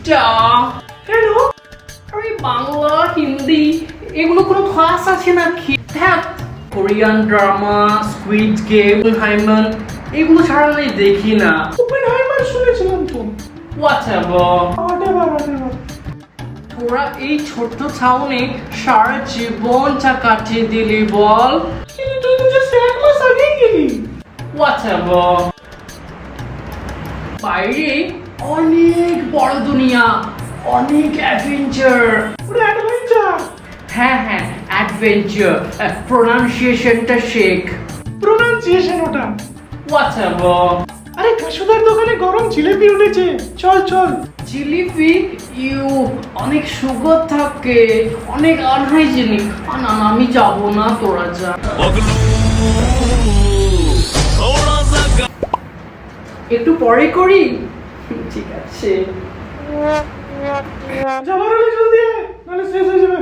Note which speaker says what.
Speaker 1: Mister.
Speaker 2: কেন?
Speaker 1: আরে বাংলা হিন্দি এগুলো কোনো ক্লাস আছে নাকি? হ্যাঁ, কোরিয়ান ড্রামা, স্কুইড গেম, হাইমান এগুলো ছাড়া আমি দেখি না।
Speaker 2: ওপেনহাইমার শুনেছিলাম তো।
Speaker 1: হোয়াটএভার।
Speaker 2: হোয়াটএভার।
Speaker 1: তোরা এই ছোট্ট টাউনে সারা জীবনটা কাটিয়ে দিলি বল।
Speaker 2: কিন্তু তুই তো জাস্ট 1 মাস আগে গেলি।
Speaker 1: হোয়াটএভার। বাইরে অনেক বড় দুনিয়া, অনেক অ্যাডভেঞ্চার।
Speaker 2: ওটা অ্যাডভেঞ্চার।
Speaker 1: হ্যাঁ হ্যাঁ, অ্যাডভেঞ্চার। প্রোনাউন্সিয়েশনটা শেখ।
Speaker 2: প্রোনাউন্সিয়েশন ওটা।
Speaker 1: হোয়াটএভার।
Speaker 2: আরে কাশুদার দোকানে গরম জিলিপি উঠেছে, চল চল।
Speaker 1: জিলিপি ইউ অনেক সুগার থাকে, অনেক আনহাইজেনিক। না না, আমি যাবো না, তোরা যা। একটু পরে করি। ঠিক আছে।
Speaker 2: যাবার হলে জলদি আয়, নাহলে শেষ হয়ে যাবে।